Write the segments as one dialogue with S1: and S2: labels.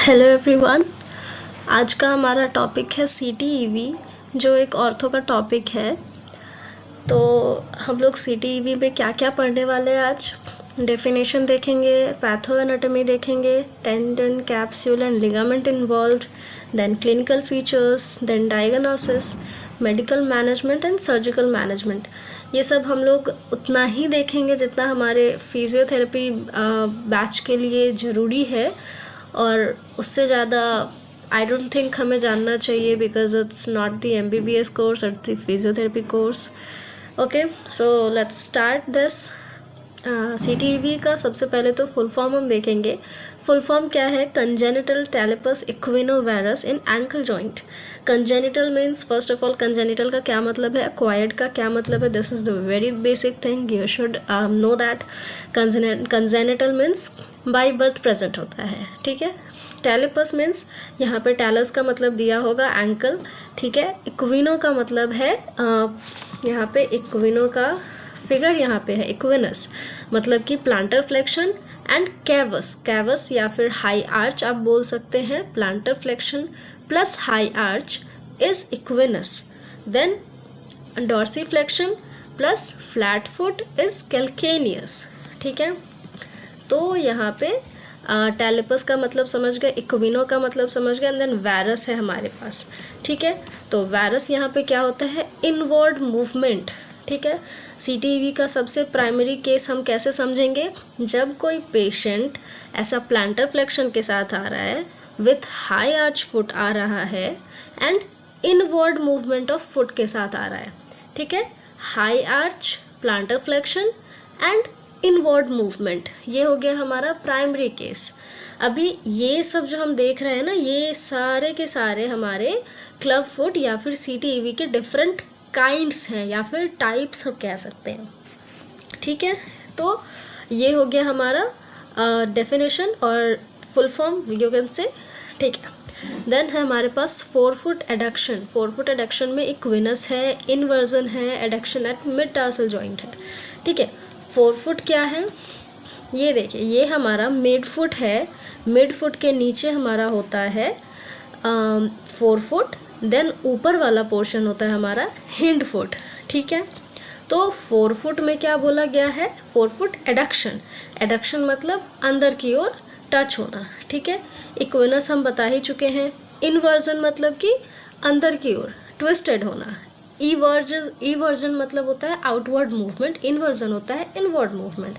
S1: Hello everyone. आज का हमारा टॉपिक है CTEV, जो एक ऑर्थो का टॉपिक है। तो हम लोग CTEV में क्या क्या पढ़ने वाले हैं आज? डेफिनेशन देखेंगे, पैथो एनाटॉमी देखेंगे, tendon, capsule and ligament involved, then clinical features, then diagnosis, medical management and surgical management. ये सब हम लोग उतना ही देखेंगे जितना हमारे फिजियोथेरेपी बैच के लिए ज़रूरी है, और उससे ज़्यादा आई डोंट थिंक हमें जानना चाहिए, because it's not the MBBS course और the physiotherapy course. Okay, so let's start this. CTEV का सबसे पहले तो फुल फॉर्म हम देखेंगे। फुल फॉर्म क्या है? Congenital talipes equinovarus in ankle joint. Congenital means, first of all congenital का क्या मतलब है, एक्वायर्ड का क्या मतलब है? This is the very basic thing, you should know that. Congenital means by birth present होता है, ठीक है। टेलेपस मीन्स यहाँ पे टैलस का मतलब दिया होगा एंकल, ठीक है। इक्विनो का मतलब है यहाँ पे इक्विनो का फिगर यहाँ पे है इक्विनस, मतलब कि plantar flexion, and cavus, cavus या फिर हाई आर्च आप बोल सकते हैं। Plantar flexion plus high arch is equinus. Then dorsiflexion plus flat foot is calcaneus, ठीक है। तो यहाँ पे टेलेपस का मतलब समझ गए, इक्विनो का मतलब समझ गए, एंड देन वायरस है हमारे पास, ठीक है। तो वायरस यहाँ पे क्या होता है? इनवर्ड मूवमेंट, ठीक है। CTEV का सबसे प्राइमरी केस हम कैसे समझेंगे? जब कोई पेशेंट ऐसा प्लांटर फ्लेक्शन के साथ आ रहा है, विथ हाई आर्च फुट आ रहा है, and inward movement of foot के साथ आ रहा है, ठीक है। High arch, planter flexion and inward movement, ये हो गया हमारा प्राइमरी केस। अभी ये सब जो हम देख रहे हैं ना, ये सारे के सारे हमारे क्लब फुट या फिर CTEV के डिफरेंट काइंड्स हैं, या फिर टाइप्स हम कह सकते हैं, ठीक है। तो ये हो गया हमारा डेफिनेशन और full form you can say, ठीक है। देन है हमारे पास 4 फुट एडक्शन। 4 फुट एडक्शन में इक्विनस है, इनवर्जन है, adduction eight midtarsal joint है, ठीक है। 4 फुट क्या है? ये देखिए, ये हमारा मिड फुट है। मिड फुट के नीचे हमारा होता है 4 फुट, देन ऊपर वाला पोर्शन होता है हमारा हिंड फुट, ठीक है। तो 4 फुट में क्या बोला गया है? 4 फुट एडक्शन। एडक्शन मतलब अंदर की ओर टच होना, ठीक है। इक्विनस हम बता ही चुके हैं। इनवर्जन मतलब कि अंदर की ओर ट्विस्टेड होना। ईवर्जन मतलब होता है आउटवर्ड मूवमेंट, इनवर्जन होता है इनवर्ड मूवमेंट।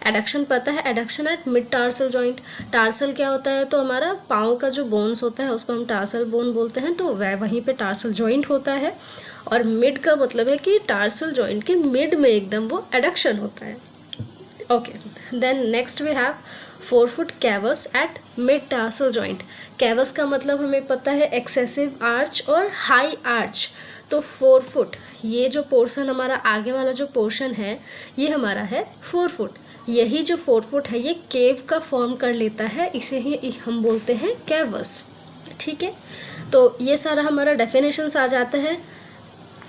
S1: एडक्शन पता है, adduction eight midtarsal joint. Tarsal क्या होता है? तो हमारा पाँव का जो बोन्स होता है उसको हम टार्सल बोन बोलते हैं, तो वह वहीं पे टार्सल जॉइंट होता है। और मिड का मतलब है कि टार्सल जॉइंट के मिड में एकदम वो एडक्शन होता है, okay. Then next we have 4 foot cavus at midtarsal joint. Cavus का मतलब हमें पता है एक्सेसिव आर्च और हाई आर्च। तो 4 फुट, ये जो पोर्शन हमारा आगे वाला जो पोर्शन है, ये हमारा है 4 फुट। यही जो 4 फुट है ये केव का फॉर्म कर लेता है, इसे ही हम बोलते हैं कैवस, ठीक है। तो ये सारा हमारा डेफिनेशंस आ जाता है।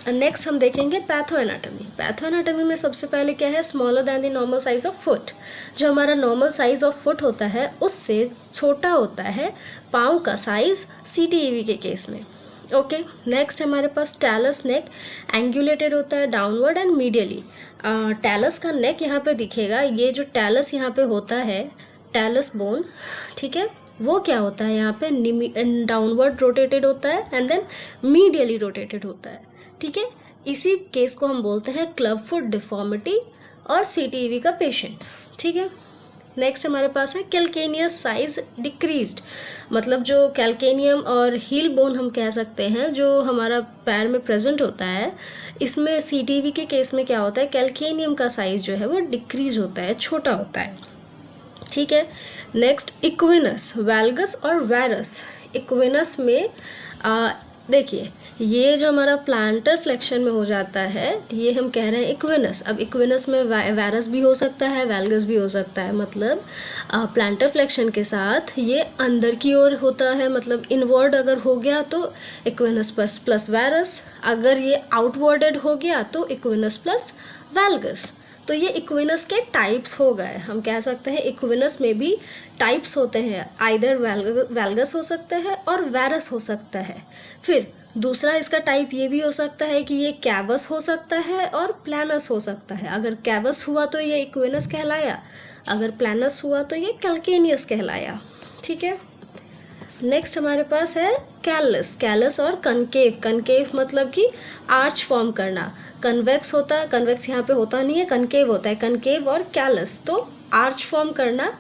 S1: नेक्स्ट हम देखेंगे पैथो एनाटॉमी। पैथो एनाटॉमी में सबसे पहले क्या है? Smaller than the normal size of foot. जो हमारा नॉर्मल साइज ऑफ फुट होता है उससे छोटा होता है पाँव का साइज CTEV के केस में, ओके। नेक्स्ट हमारे पास टैलस नेक एंगुलेटेड होता है डाउनवर्ड एंड मीडियली। टैलस का नेक यहाँ पे दिखेगा, ये जो टैलस यहाँ पे होता है, टैलस बोन, ठीक है, वो क्या होता है यहाँ पे डाउनवर्ड रोटेटेड होता है एंड देन मीडियली रोटेटेड होता है, ठीक है। इसी केस को हम बोलते हैं क्लब फुट डिफॉर्मिटी और CTEV का पेशेंट, ठीक है। नेक्स्ट हमारे पास है कैल्केनियस साइज डिक्रीज्ड, मतलब जो कैल्केनियम और हील बोन हम कह सकते हैं जो हमारा पैर में प्रेजेंट होता है, इसमें CTEV के केस में क्या होता है? कैल्केनियम का साइज जो है वो डिक्रीज होता है, छोटा होता है, ठीक है। नेक्स्ट इक्विनस, वैल्गस और वायरस। इक्विनस में देखिए, ये जो हमारा प्लांटर फ्लेक्शन में हो जाता है ये हम कह रहे हैं इक्विनस। अब इक्विनस में वायरस भी हो सकता है, वैल्गस भी हो सकता है, मतलब प्लांटर फ्लेक्शन के साथ ये अंदर की ओर होता है, मतलब इनवर्ड अगर हो गया तो इक्विनस प्लस वायरस, अगर ये आउटवर्डेड हो गया तो इक्विनस प्लस वैल्गस। तो ये इक्विनस के टाइप्स हो गए। हम कह सकते हैं इक्विनस में भी टाइप्स होते हैं, आइदर वैल्गस हो सकता है और वैरस हो सकता है। फिर दूसरा इसका टाइप ये भी हो सकता है कि ये कैवस हो सकता है और प्लानस हो सकता है। अगर कैवस हुआ तो ये इक्विनस कहलाया, अगर प्लानस हुआ तो ये कैल्केनियस कहलाया। ठीक है, नेक्स्ट हमारे पास है कैलस। कैलस और कनकेव। कनकेव मतलब कि आर्च फॉर्म करना, कन्वेक्स होता है, कन्वेक्स यहाँ पे होता नहीं है, कनकेव होता है। कनकेव और कैलस, तो आर्च फॉर्म करना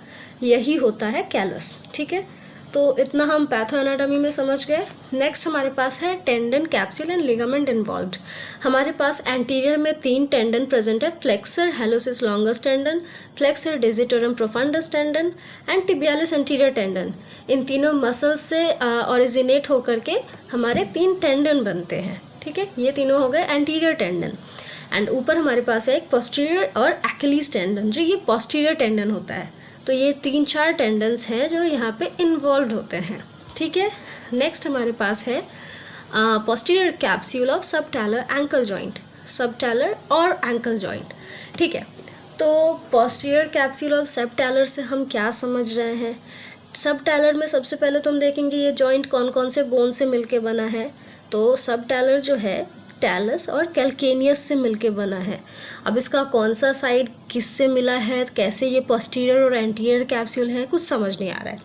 S1: यही होता है कैलस। ठीक है, तो इतना हम पैथो एनाटॉमी में समझ गए। नेक्स्ट हमारे पास है tendon, capsule and ligament involved. हमारे पास एंटीरियर में 3 टेंडन प्रेजेंट है, flexor hallucis longus tendon, flexor digitorum profundus tendon and tibialis anterior tendon. इन तीनों मसल्स से ओरिजिनेट होकर के हमारे 3 टेंडन बनते हैं। ठीक है, ये तीनों हो गए एंटीरियर टेंडन। एंड ऊपर हमारे पास है एक पोस्टीरियर और एक्लिस टेंडन, जो ये पोस्टीरियर टेंडन होता है। तो ये 3-4 टेंडन्स हैं जो यहाँ पे इन्वॉल्व होते हैं। ठीक है, नेक्स्ट हमारे पास है posterior capsule of subtalar ankle joint, subtalar और एंकल जॉइंट। ठीक है, तो पोस्टीरियर कैप्सूल ऑफ सबटैलर से हम क्या समझ रहे हैं? सबटैलर में सबसे पहले तो हम देखेंगे ये जॉइंट कौन कौन से बोन से मिलके बना है। तो सबटैलर जो है टैलस और कैल्केनियस से मिलके बना है। अब इसका कौन सा साइड किससे मिला है, कैसे ये पोस्टीरियर और एंटीरियर कैप्सूल है, कुछ समझ नहीं आ रहा है।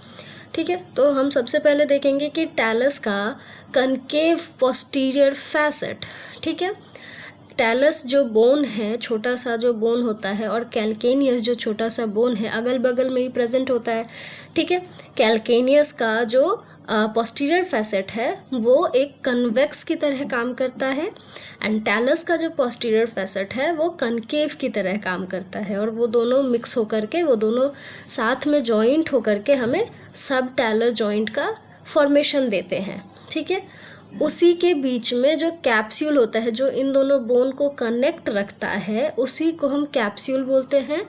S1: ठीक है, तो हम सबसे पहले देखेंगे कि टैलस का कनकेव पोस्टीरियर फैसेट। ठीक है, टैलस जो बोन है, छोटा सा जो बोन होता है, और कैल्केनियस जो छोटा सा बोन है, अगल बगल में ही प्रेजेंट होता है। ठीक है, कैल्केनियस का जो पोस्टीरियर फैसेट है वो एक कन्वेक्स की तरह काम करता है, एंड टैलस का जो पोस्टीरियर फैसेट है वो कनकेव की तरह काम करता है, और वो दोनों मिक्स होकर के, वो दोनों साथ में जॉइंट होकर के हमें सब टैलर जॉइंट का फॉर्मेशन देते हैं। ठीक है, उसी के बीच में जो कैप्सूल होता है, जो इन दोनों बोन को कनेक्ट रखता है, उसी को हम कैप्सूल बोलते हैं।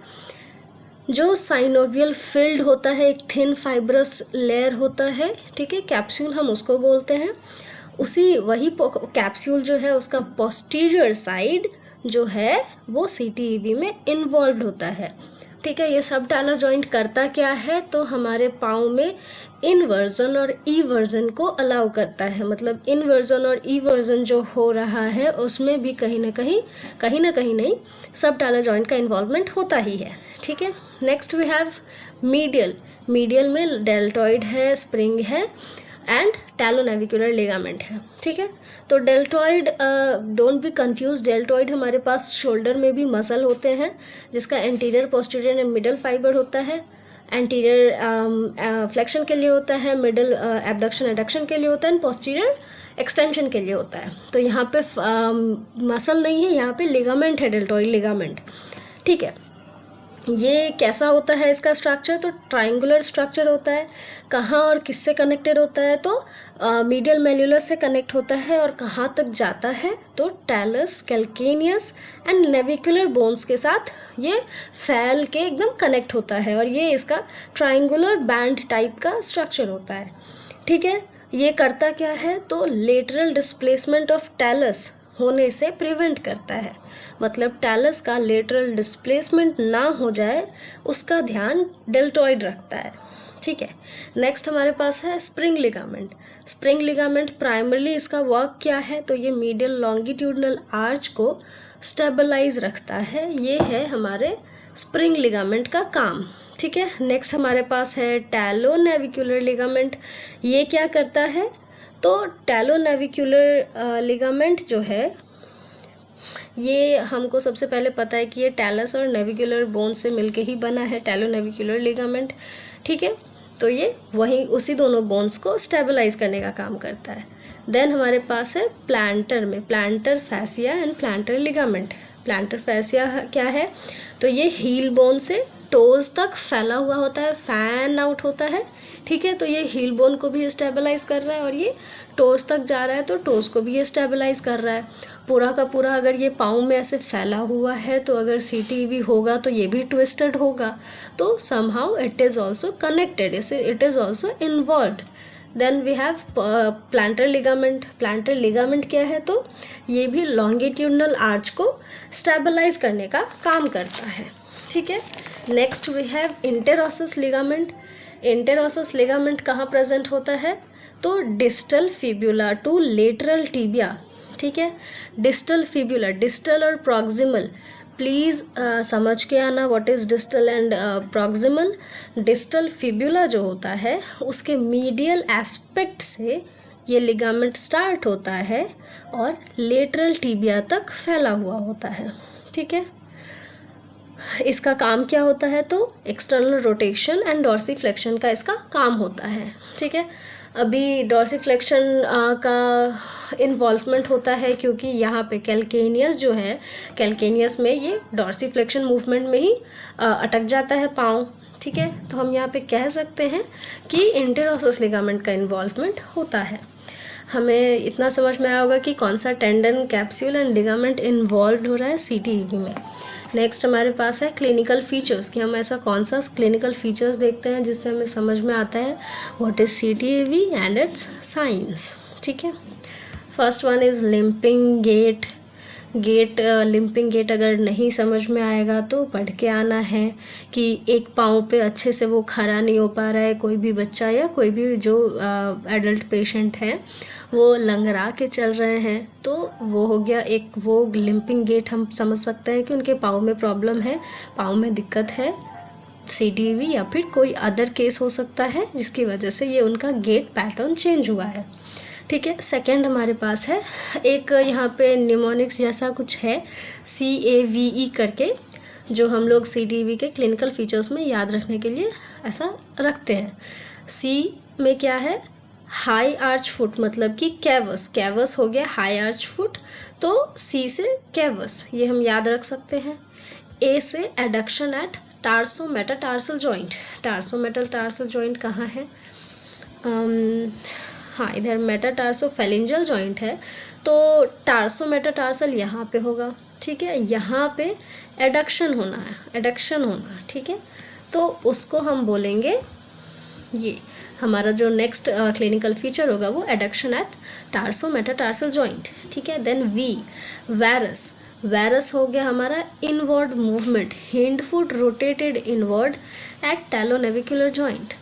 S1: जो साइनोवियल फिल्ड होता है, एक थिन फाइब्रस लेयर होता है। ठीक है, कैप्सूल हम उसको बोलते हैं। वही कैप्सूल जो है उसका पोस्टीरियर साइड जो है वो CTEV में इन्वॉल्व होता है। ठीक है, ये सब टैलर जॉइंट करता क्या है, तो हमारे पाँव में इनवर्जन और ईवर्जन को अलाउ करता है। मतलब इनवर्जन और ईवर्जन जो हो रहा है उसमें भी कहीं ना कहीं नहीं, सब टैलर जॉइंट का इन्वॉल्वमेंट होता ही है। ठीक है, next we have medial. Medial में डेल्टॉइड है, स्प्रिंग है एंड टैलोनेविकुलर लिगामेंट है। ठीक है, तो deltoid, don't be confuse, deltoid हमारे पास शोल्डर में भी मसल होते हैं, जिसका anterior, posterior and middle fibre होता है। एंटीरियर फ्लेक्शन के लिए होता है, मिडल एबडक्शन एडक्शन के लिए होता है, एंड पोस्टीरियर एक्सटेंशन के लिए होता है। तो यहाँ पे मसल नहीं है, यहाँ पे लिगामेंट है, डेल्टॉइड लिगामेंट। ठीक है, ये कैसा होता है इसका स्ट्रक्चर, तो ट्रायंगुलर स्ट्रक्चर होता है। कहाँ और किससे कनेक्टेड होता है, तो मीडियल मेल्यूलस से कनेक्ट होता है, और कहाँ तक जाता है, तो talus, calcaneus and navicular bones के साथ ये फैल के एकदम कनेक्ट होता है, और ये इसका ट्रायंगुलर बैंड टाइप का स्ट्रक्चर होता है। ठीक है, ये करता क्या है, तो लेटरल डिस्प्लेसमेंट ऑफ टैलस होने से प्रिवेंट करता है। मतलब टैलस का लेटरल डिस्प्लेसमेंट ना हो जाए उसका ध्यान डेल्टॉइड रखता है। ठीक है, नेक्स्ट हमारे पास है spring ligament. Spring ligament primarily इसका वर्क क्या है, तो ये मीडियल लॉन्गिट्यूडनल आर्च को स्टेबलाइज रखता है। ये है हमारे स्प्रिंग लिगामेंट का काम। ठीक है, नेक्स्ट हमारे पास है टैलोनेविकुलर लिगामेंट। ये क्या करता है, तो टैलोनेविकुलर लिगामेंट जो है ये हमको सबसे पहले पता है कि ये टैलस और नेविकुलर बोन से मिलके ही बना है, टैलोनेविकुलर लिगामेंट। ठीक है, तो ये वही उसी दोनों बोन्स को स्टेबलाइज करने का काम करता है। देन हमारे पास है प्लांटर में planter fascia and planter ligament. Planter fascia क्या है, तो ये हील बोन से टोज तक फैला हुआ होता है, फैन आउट होता है। ठीक है, तो ये हील बोन को भी स्टेबलाइज कर रहा है, और ये टोज तक जा रहा है तो टोज को भी ये स्टेबलाइज कर रहा है। पूरा का पूरा अगर ये पाँव में ऐसे फैला हुआ है, तो अगर CTEV होगा तो ये भी ट्विस्टेड होगा, तो somehow it is also connected, it is also involved. Then we have plantar ligament. Plantar ligament क्या है, तो ये भी लॉन्गिट्यूडनल आर्च को स्टेबलाइज करने का काम करता है, ठीक है। Next we have interosseous ligament. Interosseous ligament कहाँ प्रेजेंट होता है, तो distal fibula to lateral tibia, ठीक है। डिस्टल फिब्यूला, डिस्टल और प्रॉक्सिमल, प्लीज़ समझ के आना what is distal and proximal. Distal fibula जो होता है उसके मीडियल एस्पेक्ट से ये लिगामेंट स्टार्ट होता है और लेटरल टिबिया तक फैला हुआ होता है, ठीक है। इसका काम क्या होता है, तो एक्सटर्नल रोटेशन एंड डॉर्सीफ्लेक्शन का इसका काम होता है, ठीक है। अभी डॉर्सीफ्लेक्शन का इन्वॉल्वमेंट होता है क्योंकि यहाँ पे कैल्केनियस जो है, कैल्केनियस में ये डॉर्सीफ्लेक्शन मूवमेंट में ही अटक जाता है पाँव, ठीक है। तो हम यहाँ पे कह सकते हैं कि इंटेरोसस लिगामेंट का इन्वॉल्वमेंट होता है। हमें इतना समझ में आया होगा कि कौन सा tendon, capsule and ligament involve हो रहा है CTEV में। नेक्स्ट हमारे पास है क्लिनिकल फीचर्स, कि हम ऐसा कौन सा क्लिनिकल फीचर्स देखते हैं जिससे हमें समझ में आता है what is CTEV and its science, ठीक है। First one is limping gait. Limping gait अगर नहीं समझ में आएगा तो पढ़ के आना है कि एक पाँव पे अच्छे से वो खड़ा नहीं हो पा रहा है, कोई भी बच्चा या कोई भी जो एडल्ट पेशेंट है वो लंगड़ा के चल रहे हैं, तो वो हो गया एक वो लिम्पिंग गेट। हम समझ सकते हैं कि उनके पाँव में प्रॉब्लम है, पाँव में दिक्कत है, CTEV या फिर कोई अदर केस हो सकता है जिसकी वजह से ये उनका गेट पैटर्न चेंज हुआ है, ठीक है। सेकंड हमारे पास है एक यहाँ पे निमोनिक्स जैसा कुछ है CAVE करके, जो हम लोग CTEV के क्लिनिकल फीचर्स में याद रखने के लिए ऐसा रखते हैं। C में क्या है, हाई आर्च फुट, मतलब कि कैवस हो गया हाई आर्च फुट, तो C से कैवस, ये हम याद रख सकते हैं। A से एडक्शन एट टार्सोमेटाटार्सल जॉइंट। टार्सोमेटाटार्सल जॉइंट कहाँ है, हाँ इधर मेटाटार्सोफेलिंजल जॉइंट है, तो टार्सोमेटाटार्सल यहाँ पे होगा, ठीक है। यहाँ पे एडक्शन होना, ठीक है। तो उसको हम बोलेंगे, ये हमारा जो नेक्स्ट क्लिनिकल फीचर होगा वो एडक्शन एट टार्सोमेटाटार्सल जॉइंट, ठीक है। देन V वैरस हो गया हमारा inward movement, hind foot rotated inward at talonavicular joint,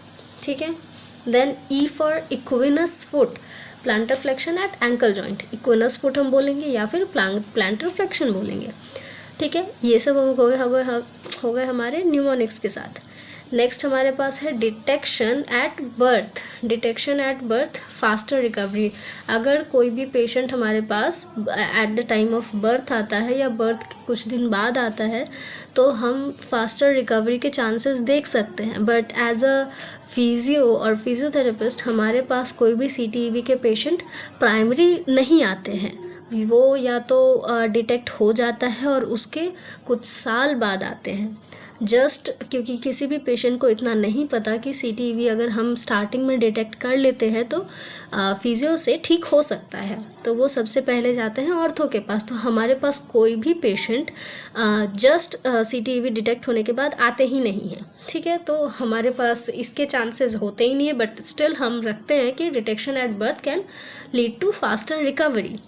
S1: ठीक है। Then E for equinus foot, plantar flexion at ankle joint. Equinus foot हम बोलेंगे या फिर प्लांटर फ्लेक्शन बोलेंगे, ठीक है। ये सब हो गए हमारे न्यूमोनिक्स के साथ। नेक्स्ट हमारे पास है detection at birth faster recovery. अगर कोई भी पेशेंट हमारे पास at the time of birth आता है या बर्थ के कुछ दिन बाद आता है तो हम फास्टर रिकवरी के चांसेस देख सकते हैं, बट एज अ फिजियो और फिजियोथेरेपिस्ट हमारे पास कोई भी CTEV के पेशेंट प्राइमरी नहीं आते हैं, वो या तो डिटेक्ट हो जाता है और उसके कुछ साल बाद आते हैं, जस्ट क्योंकि किसी भी पेशेंट को इतना नहीं पता कि CTEV अगर हम स्टार्टिंग में डिटेक्ट कर लेते हैं तो फिजियो से ठीक हो सकता है, तो वो सबसे पहले जाते हैं ऑर्थो के पास। तो हमारे पास कोई भी पेशेंट जस्ट CTEV डिटेक्ट होने के बाद आते ही नहीं है, ठीक है। तो हमारे पास इसके चांसेस होते ही नहीं है, बट स्टिल हम रखते हैं कि detection at birth can lead to faster recovery,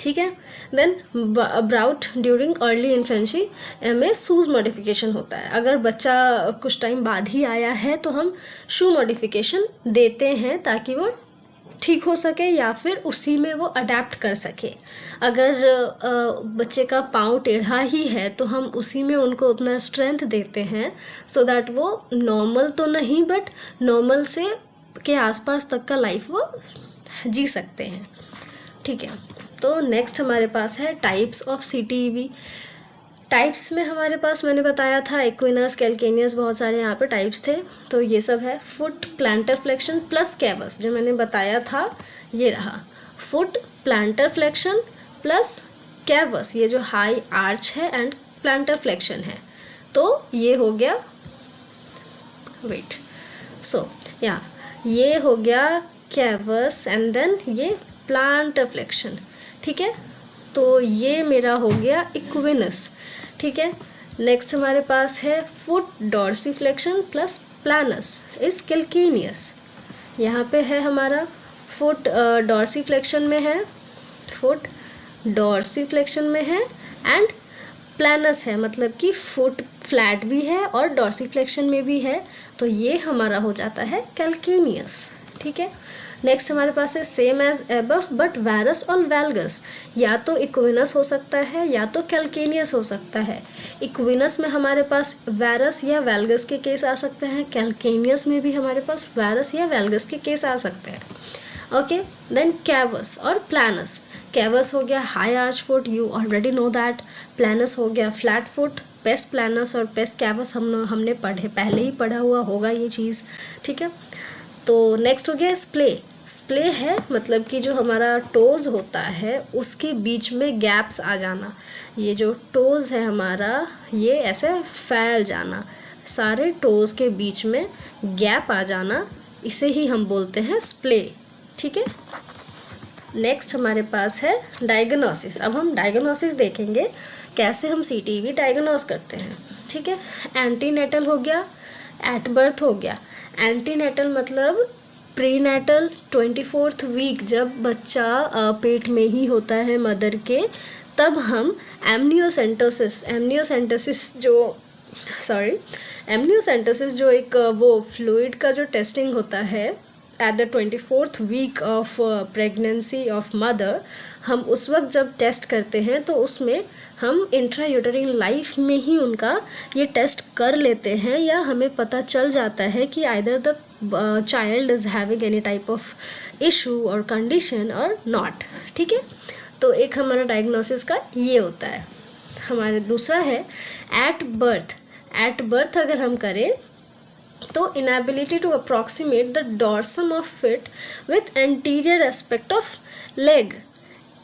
S1: ठीक है। Then brought during early infancy में शूज़ मॉडिफिकेशन होता है। अगर बच्चा कुछ टाइम बाद ही आया है तो हम शू मॉडिफिकेशन देते हैं ताकि वो ठीक हो सके या फिर उसी में वो अडेप्ट कर सके। अगर बच्चे का पाँव टेढ़ा ही है तो हम उसी में उनको उतना स्ट्रेंथ देते हैं सो दैट वो नॉर्मल तो नहीं बट नॉर्मल से के आसपास तक का लाइफ वो जी सकते हैं, ठीक है। तो नेक्स्ट हमारे पास है टाइप्स ऑफ CTEV। टाइप्स में हमारे पास मैंने बताया था इक्विनस, कैल्केनियस, बहुत सारे यहाँ पे टाइप्स थे, तो ये सब है। फुट प्लांटर फ्लेक्शन प्लस कैवस, जो मैंने बताया था ये रहा, फुट प्लांटर फ्लेक्शन प्लस कैवस, ये जो हाई आर्च है एंड प्लांटर फ्लेक्शन है, तो ये हो गया ये हो गया कैवस एंड देन ये प्लांटर फ्लेक्शन, ठीक है। तो ये मेरा हो गया इक्विनस, ठीक है। नेक्स्ट हमारे पास है foot dorsiflexion plus प्लानस is calcaneus, यहाँ पे है हमारा फुट डॉर्सीफ्लेक्शन में है, फुट डॉर्सीफ्लेक्शन में है एंड प्लानस है, मतलब कि फुट फ्लैट भी है और डॉर्सीफ्लेक्शन में भी है, तो ये हमारा हो जाता है कैल्केनियस। ठीक है, नेक्स्ट हमारे पास है same as above but varus और वैल्गस। या तो इक्विनस हो सकता है या तो कैल्केनियस हो सकता है। इक्विनस में हमारे पास वैरस या वैल्गस के केस आ सकते हैं, कैल्केनियस में भी हमारे पास वैरस या वैल्गस के केस आ सकते हैं। ओके, देन कैवस और प्लानस। कैवस हो गया high arch foot, you already know that. प्लानस हो गया फ्लैट फुट। पेस प्लानस और पेस कैवस हमने पहले ही पढ़ा हुआ होगा ये चीज़। ठीक है, तो नेक्स्ट हो गया स्प्ले। स्प्ले है मतलब कि जो हमारा टोज़ होता है उसके बीच में गैप्स आ जाना। ये जो टोज़ है हमारा, ये ऐसे फैल जाना, सारे टोज़ के बीच में गैप आ जाना, इसे ही हम बोलते हैं स्प्ले। ठीक है, नेक्स्ट हमारे पास है डायग्नोसिस। अब हम डायग्नोसिस देखेंगे कैसे हम CTEV डायग्नोस करते हैं। ठीक है, एंटीनेटल हो गया, एट बर्थ हो गया। एंटीनेटल मतलब प्रीनेटल 24th वीक, जब बच्चा पेट में ही होता है मदर के, तब हम एमनियोसेंटेसिस जो एक वो फ्लूइड का जो टेस्टिंग होता है at the 24th week of pregnancy of mother, हम उस वक्त जब टेस्ट करते हैं तो उसमें हम इंट्रायूटरिन लाइफ में ही उनका ये टेस्ट कर लेते हैं, या हमें पता चल जाता है कि either the child is having any type of issue और कंडीशन और नॉट। ठीक है, तो एक हमारा डायग्नोसिस का ये होता है। हमारे दूसरा है एट बर्थ। एट बर्थ अगर हम करें तो inability to approximate the dorsum of feet with anterior aspect of leg.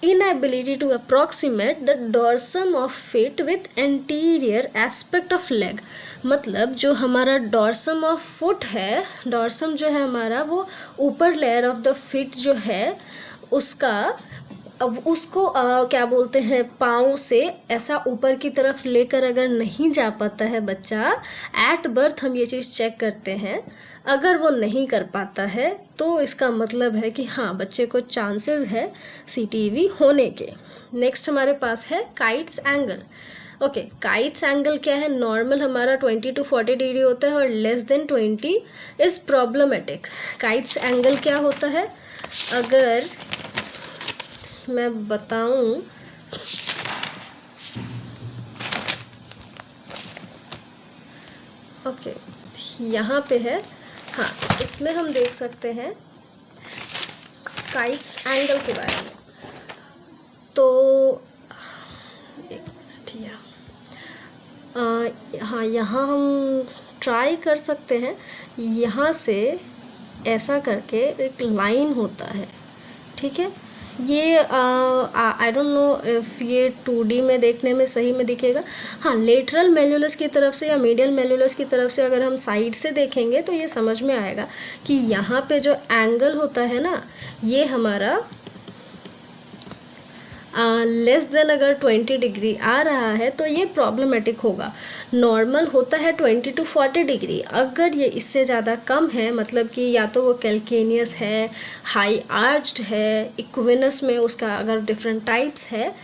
S1: Inability to approximate the dorsum of feet with anterior aspect of leg, मतलब जो हमारा dorsum of foot है, dorsum जो है हमारा वो ऊपर लेयर ऑफ द फीट जो है उसका, अब उसको क्या बोलते हैं, पाँव से ऐसा ऊपर की तरफ लेकर अगर नहीं जा पाता है बच्चा, एट बर्थ हम ये चीज़ चेक करते हैं। अगर वो नहीं कर पाता है तो इसका मतलब है कि हाँ, बच्चे को चांसेस है CTEV होने के। नेक्स्ट हमारे पास है kites angle. Okay, kites angle क्या है? नॉर्मल हमारा 20 to 40 डिग्री होता है और less than 20 is problematic. Kites angle क्या होता है अगर मैं बताऊं, ओके, यहाँ पे है, हाँ, इसमें हम देख सकते हैं काइट्स एंगल के बारे में। तो एक मिनट, हाँ, यहाँ हम ट्राई कर सकते हैं। यहाँ से ऐसा करके एक लाइन होता है, ठीक है। ये आई डोंट नो इफ़ ये 2D में देखने में सही में दिखेगा। हाँ, लेटरल मेल्यूलस की तरफ से या मीडियल मेल्यूलस की तरफ से अगर हम साइड से देखेंगे तो ये समझ में आएगा कि यहाँ पे जो एंगल होता है ना, ये हमारा लेस देन अगर 20 डिग्री आ रहा है तो ये प्रॉब्लमेटिक होगा। नॉर्मल होता है 20 to 40 डिग्री। अगर ये इससे ज़्यादा कम है, मतलब कि या तो वो कैल्केनियस है, हाई आर्च्ड है, इक्विनस में उसका अगर डिफरेंट टाइप्स है,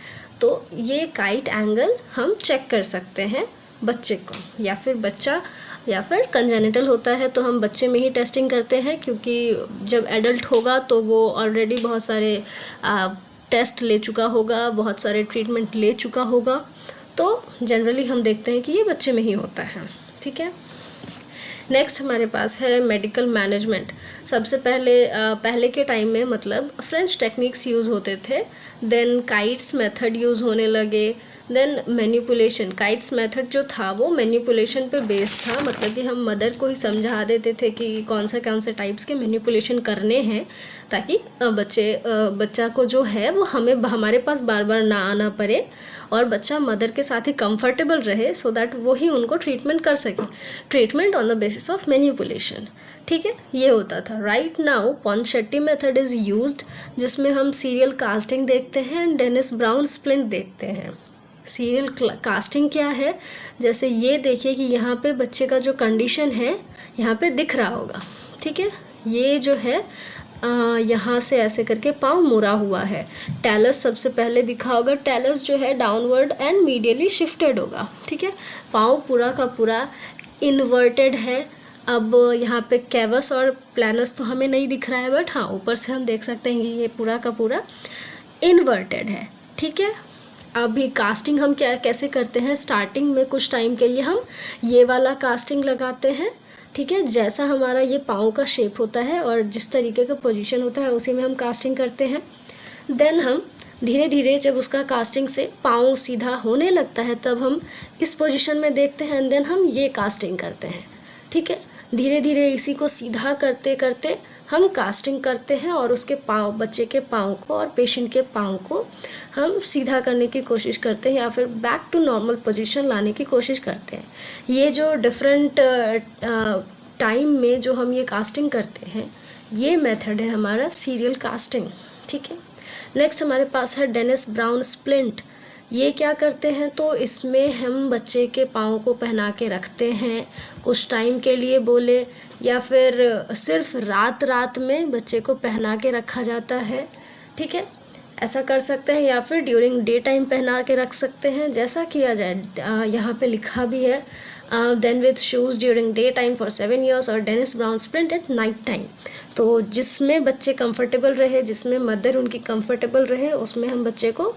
S1: तो ये काइट एंगल हम चेक कर सकते हैं बच्चे को। या फिर कंजेनिटल होता है तो हम बच्चे में ही टेस्टिंग करते हैं, क्योंकि जब एडल्ट होगा तो वो ऑलरेडी बहुत सारे टेस्ट ले चुका होगा, बहुत सारे ट्रीटमेंट ले चुका होगा, तो जनरली हम देखते हैं कि ये बच्चे में ही होता है। ठीक है, नेक्स्ट हमारे पास है मेडिकल मैनेजमेंट। सबसे पहले के टाइम में मतलब फ्रेंच टेक्निक्स यूज़ होते थे, देन काइट्स मेथड यूज़ होने लगे, देन मैनिपुलेशन। काइट्स मेथड जो था वो मैनिपुलेशन पे बेस्ड था, मतलब कि हम मदर को ही समझा देते थे कि कौन से टाइप्स के मैनिपुलेशन करने हैं, ताकि बच्चा को जो है वो हमारे पास बार बार ना आना पड़े और बच्चा मदर के साथ ही कंफर्टेबल रहे, सो दैट वो ही उनको ट्रीटमेंट कर सके। Treatment on the basis of manipulation, ठीक है, ये होता था। Right now Ponseti method is used, जिसमें हम सीरियल कास्टिंग देखते हैं एंड डेनिस ब्राउन स्प्लिंट देखते हैं। सीरियल कास्टिंग क्या है? जैसे ये देखिए कि यहाँ पे बच्चे का जो कंडीशन है यहाँ पे दिख रहा होगा, ठीक है, ये जो है यहाँ से ऐसे करके पाँव मुड़ा हुआ है। टैलस सबसे पहले दिखा होगा, टैलस जो है डाउनवर्ड एंड मीडियली शिफ्टेड होगा, ठीक है। पाँव पूरा का पूरा इन्वर्टेड है। अब यहाँ पे कैवस और प्लानस तो हमें नहीं दिख रहा है, बट हाँ ऊपर से हम देख सकते हैं कि ये पूरा का पूरा इन्वर्टेड है, ठीक है। अभी कास्टिंग हम कैसे करते हैं, स्टार्टिंग में कुछ टाइम के लिए हम ये वाला कास्टिंग लगाते हैं, ठीक है। जैसा हमारा ये पाँव का शेप होता है और जिस तरीके का पोजीशन होता है उसी में हम कास्टिंग करते हैं। देन हम धीरे धीरे जब उसका कास्टिंग से पाँव सीधा होने लगता है तब हम इस पोजीशन में देखते हैं एंड देन हम ये कास्टिंग करते हैं, ठीक है। धीरे धीरे इसी को सीधा करते करते हम कास्टिंग करते हैं और उसके पाँव, बच्चे के पाँव को और पेशेंट के पाँव को हम सीधा करने की कोशिश करते हैं या फिर बैक टू नॉर्मल पोजीशन लाने की कोशिश करते हैं। ये जो डिफरेंट टाइम में जो हम ये कास्टिंग करते हैं, ये मेथड है हमारा सीरियल कास्टिंग, ठीक है। नेक्स्ट हमारे पास है डेनिस ब्राउन स्प्लिंट। ये क्या करते हैं, तो इसमें हम बच्चे के पाँव को पहना के रखते हैं कुछ टाइम के लिए बोले, या फिर सिर्फ रात में बच्चे को पहना के रखा जाता है, ठीक है। ऐसा कर सकते हैं या फिर ड्यूरिंग डे टाइम पहना के रख सकते हैं, जैसा किया जाए। यहाँ पे लिखा भी है then with shoes during day time for 7 years और Denis Browne splint at night time. तो जिसमें बच्चे कंफर्टेबल रहे, जिसमें मदर उनकी कंफर्टेबल रहे, उसमें हम बच्चे को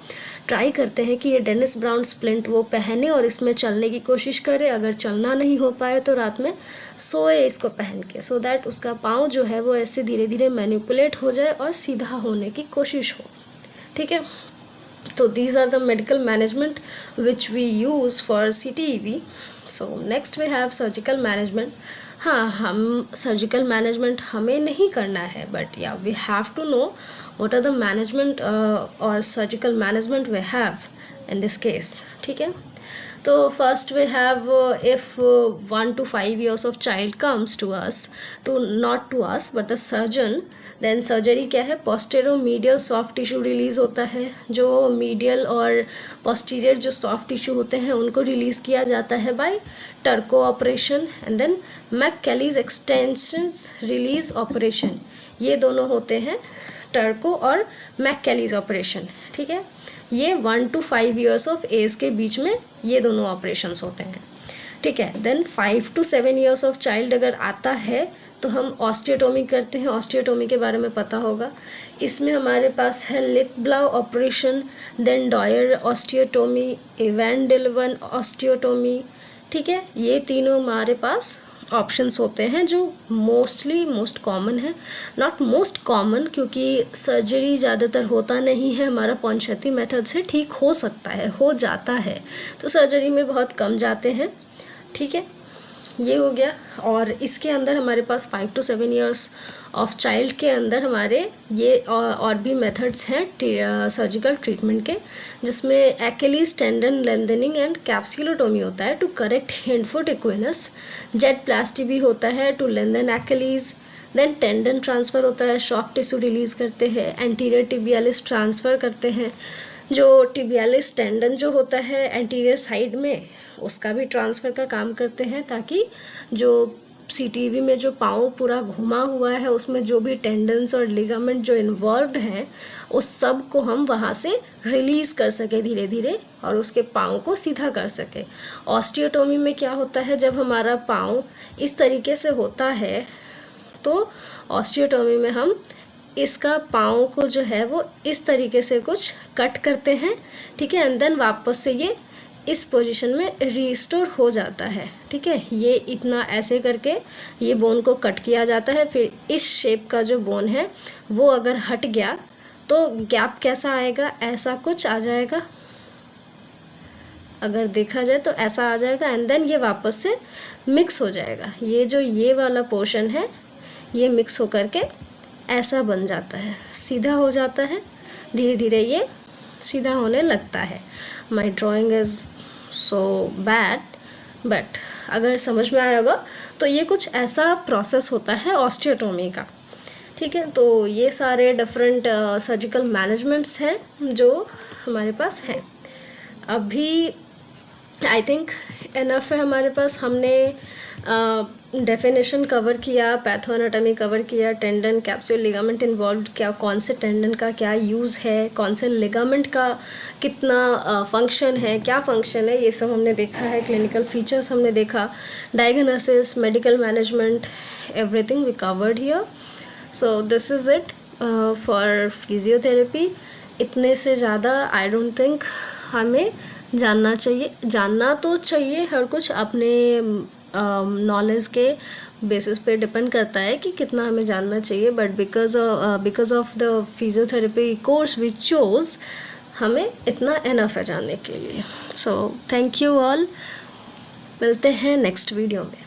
S1: ट्राई करते हैं कि ये डेनिस ब्राउन स्प्लिंट वो पहने और इसमें चलने की कोशिश करे। अगर चलना नहीं हो पाए तो रात में सोए इसको पहन के, सो दैट उसका पाँव जो है वो ऐसे धीरे धीरे मैनिपुलेट हो जाए और सीधा होने की कोशिश हो, ठीक है। तो these are the medical management which we use for CTEV. So next we have surgical management. हाँ, हम surgical management हमें नहीं करना है, but yeah we have to know what are the management or surgical management we have in this case, ठीक है। तो first we have if 1 to 5 years of child comes to us, to not to us but the surgeon, then surgery क्या है, पोस्टेरोमीडियल soft tissue release होता है। जो medial और posterior जो सॉफ्ट टिश्यू होते हैं उनको रिलीज़ किया जाता है by Turco operation and then McKay's extensions release operation. ये दोनों होते हैं टर्को और मैककेलीज ऑपरेशन, ठीक है। ये 1 to 5 years ऑफ एज के बीच में ये दोनों ऑपरेशंस होते हैं, ठीक है। Then 5 to 7 years of child अगर आता है तो हम ऑस्टियोटोमी करते हैं। ऑस्टियोटोमी के बारे में पता होगा। इसमें हमारे पास है लिकब्लाउ ऑपरेशन, देन डॉयर ऑस्टियोटोमी, इवैन डेलवन ऑस्टियोटोमी, ठीक है। ये तीनों हमारे पास ऑप्शंस होते हैं जो मोस्ट कॉमन है। नॉट मोस्ट कॉमन क्योंकि सर्जरी ज़्यादातर होता नहीं है, हमारा पॉन्शेती मेथड से ठीक हो सकता है, हो जाता है, तो सर्जरी में बहुत कम जाते हैं, ठीक है। ये हो गया। और इसके अंदर हमारे पास 5 to 7 years ऑफ चाइल्ड के अंदर हमारे ये और भी मेथड्स हैं सर्जिकल ट्रीटमेंट के, जिसमें Achilles tendon lengthening and capsulotomy होता है to correct hind foot equinus. Z plasty भी होता है to lengthen Achilles. Then tendon transfer होता है, सॉफ्ट टिश्यू रिलीज़ करते हैं। एंटीरियर टिबियालिस ट्रांसफ़र करते हैं, जो टिबियालिस टेंडन जो होता है एंटीरियर साइड में उसका भी ट्रांसफ़र का काम करते हैं, ताकि जो CTEV में जो पाँव पूरा घुमा हुआ है उसमें जो भी टेंडन्स और लिगामेंट जो इन्वॉल्व्ड हैं उस सब को हम वहाँ से रिलीज़ कर सके धीरे धीरे और उसके पाँव को सीधा कर सके। ऑस्टियोटोमी में क्या होता है, जब हमारा पाँव इस तरीके से होता है तो ऑस्टियोटोमी में हम इसका पाँव को जो है वो इस तरीके से कुछ कट करते हैं, ठीक है। एंड देन वापस से ये इस पोजीशन में रिस्टोर हो जाता है, ठीक है। ये इतना ऐसे करके ये बोन को कट किया जाता है। फिर इस शेप का जो बोन है वो अगर हट गया तो गैप कैसा आएगा, ऐसा कुछ आ जाएगा। अगर देखा जाए तो ऐसा आ जाएगा एंड देन ये वापस से मिक्स हो जाएगा। ये जो ये वाला पोर्शन है ये मिक्स होकर के ऐसा बन जाता है, सीधा हो जाता है। धीरे धीरे ये सीधा होने लगता है। माई drawing is so bad, but अगर समझ में आया होगा तो ये कुछ ऐसा प्रोसेस होता है ऑस्टियोटोमी का, ठीक है। तो ये सारे डिफरेंट सर्जिकल मैनेजमेंट्स हैं जो हमारे पास हैं। अभी आई थिंक इनफ है हमारे पास। हमने डेफिनेशन कवर किया, पैथो एनाटॉमी कवर किया, टेंडन, कैप्सूल, लिगामेंट इन्वॉल्व, क्या कौन से टेंडन का क्या यूज़ है, कौन से लिगामेंट का कितना फंक्शन है, क्या फंक्शन है, ये सब हमने देखा है। क्लिनिकल फीचर्स हमने देखा, diagnosis, medical management, everything we covered here. So this is it for physiotherapy. इतने से ज़्यादा आई डोंट थिंक हमें जानना चाहिए। जानना तो चाहिए हर कुछ, अपने नॉलेज के बेसिस पे डिपेंड करता है कि कितना हमें जानना चाहिए, but because of the physiotherapy course we chose, हमें इतना एनफ है जानने के लिए। सो थैंक यू ऑल, मिलते हैं नेक्स्ट वीडियो में।